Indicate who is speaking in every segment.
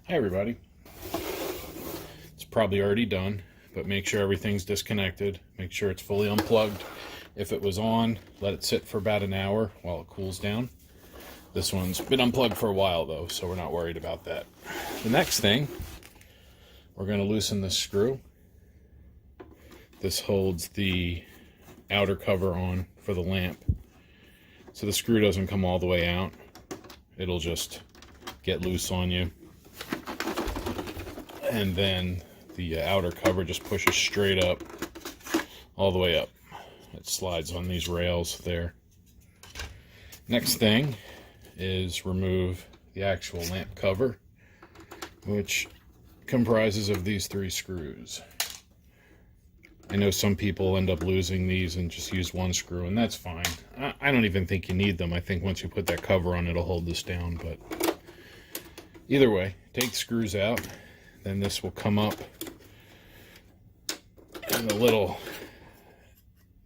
Speaker 1: Hi everybody. It's probably already done, but make sure everything's disconnected. Make sure it's fully unplugged. If it was on, let it sit for about an hour while it cools down. This one's been unplugged for a while though, so we're not worried about that. The next thing, we're going to loosen this screw. This holds the outer cover on for the lamp. So the screw doesn't come all the way out. It'll just get loose on you. And then the outer cover just pushes straight up, all the way up. It slides on these rails there. Next thing is remove the actual lamp cover, which comprises of these 3 screws. I know some people end up losing these and just use 1 screw, and that's fine. I don't even think you need them. I think once you put that cover on, it'll hold this down, but either way, take the screws out. Then this will come up, and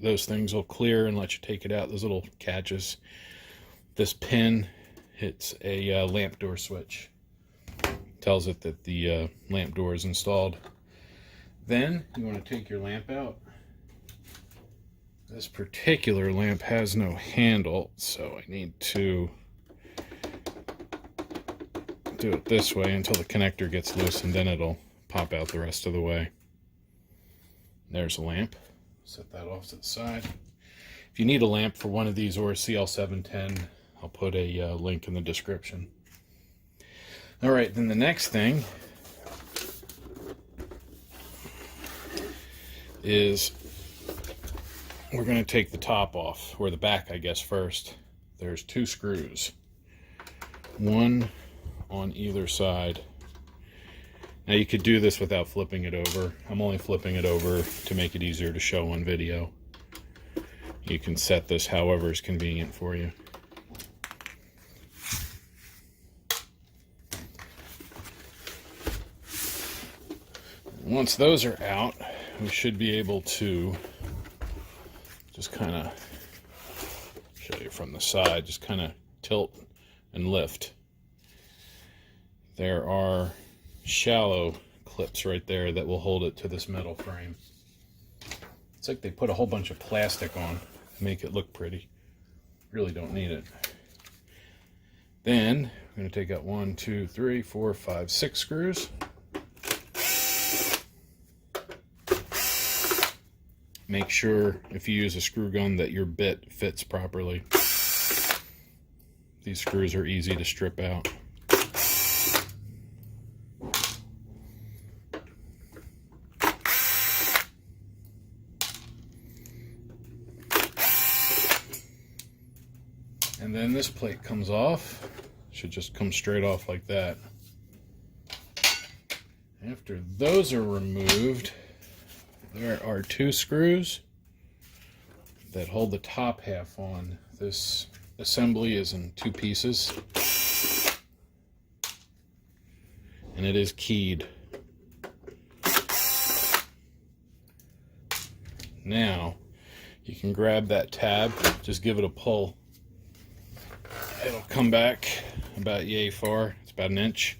Speaker 1: those things will clear and let you take it out, those little catches. This pin hits a lamp door switch. Tells it that the lamp door is installed. Then you want to take your lamp out. This particular lamp has no handle, so I need to do it this way until the connector gets loose, and then it'll pop out the rest of the way. There's a lamp. Set that off to the side. If you need a lamp for one of these or a CL710, I'll put a link in the description. Alright, then the next thing is we're going to take the top off, or the back I guess first. There's 2 screws. 1 on either side. Now you could do this without flipping it over. I'm only flipping it over to make it easier to show on video. You can set this however is convenient for you. Once those are out, we should be able to just kind of show you from the side, just kind of tilt and lift. There are shallow clips right there that will hold it to this metal frame. It's like they put a whole bunch of plastic on to make it look pretty. Really don't need it. Then I'm going to take out 1, 2, 3, 4, 5, 6 screws. Make sure if you use a screw gun that your bit fits properly. These screws are easy to strip out. And then this plate comes off. Should just come straight off like that. After those are removed, there are 2 screws that hold the top half on. This assembly is in 2 pieces, and it is keyed. Now you can grab that tab, just give it a pull. It'll come back about yay far. It's about 1 inch,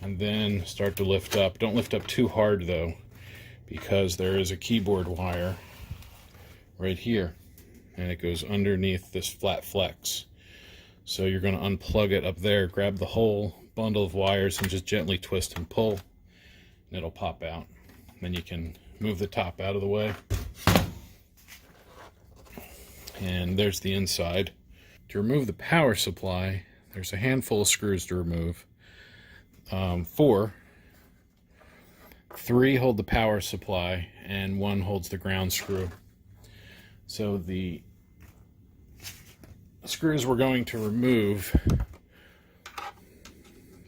Speaker 1: and then start to lift up. Don't lift up too hard though, because there is a keyboard wire right here, and it goes underneath this flat flex. So you're going to unplug it up there, grab the whole bundle of wires and just gently twist and pull, and it'll pop out. Then you can move the top out of the way. And there's the inside. To remove the power supply, there's a handful of screws to remove. 4. 3 hold the power supply, and 1 holds the ground screw. So the screws we're going to remove,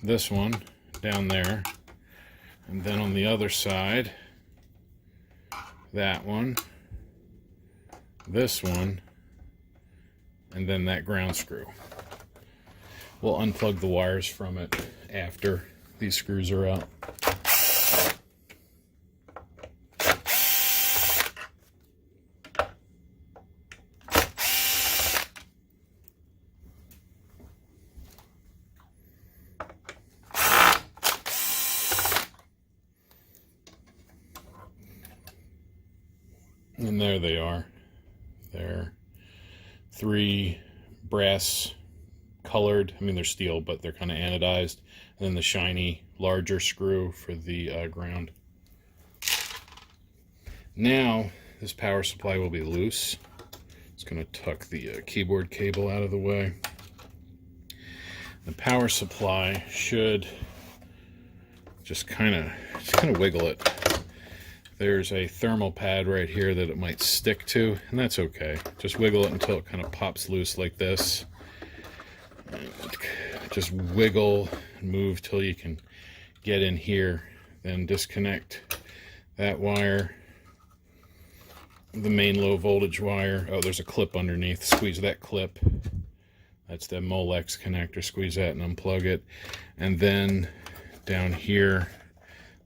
Speaker 1: this one down there, and then on the other side, that one, this one, and then that ground screw. We'll unplug the wires from it after these screws are out. And there they are. They're 3 brass colored, I mean they're steel, but they're kind of anodized, and then the shiny larger screw for the ground. Now this power supply will be loose. It's going to tuck the keyboard cable out of the way. The power supply should just kind of wiggle it. There's a thermal pad right here that it might stick to, and that's okay. Just wiggle it until it kind of pops loose like this. And just wiggle and move till you can get in here. Then disconnect that wire, the main low voltage wire. Oh, there's a clip underneath. Squeeze that clip. That's the Molex connector. Squeeze that and unplug it. And then down here,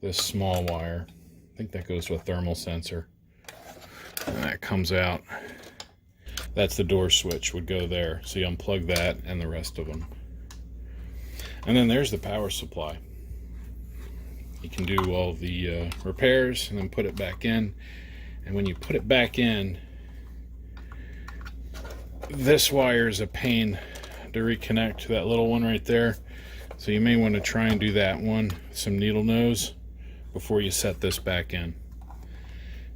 Speaker 1: this small wire. I think that goes to a thermal sensor. And that comes out. That's the door switch, would go there. So you unplug that and the rest of them. And then there's the power supply. You can do all the repairs and then put it back in. And when you put it back in, this wire is a pain to reconnect to that little one right there. So you may want to try and do that one with some needle nose before you set this back in.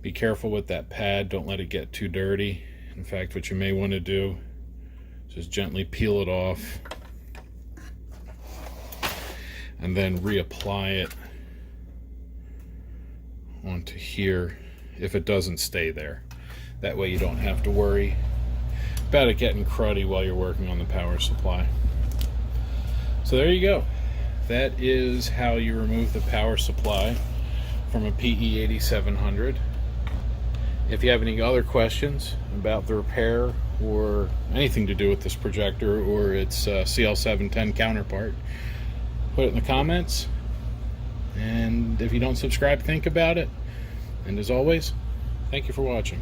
Speaker 1: Be careful with that pad. Don't let it get too dirty. In fact, what you may want to do is just gently peel it off and then reapply it onto here if it doesn't stay there. That way you don't have to worry about it getting cruddy while you're working on the power supply. So there you go. That is how you remove the power supply from a PE8700. If you have any other questions about the repair or anything to do with this projector or its CL710 counterpart, put it in the comments. And if you don't subscribe, think about it. And as always, thank you for watching.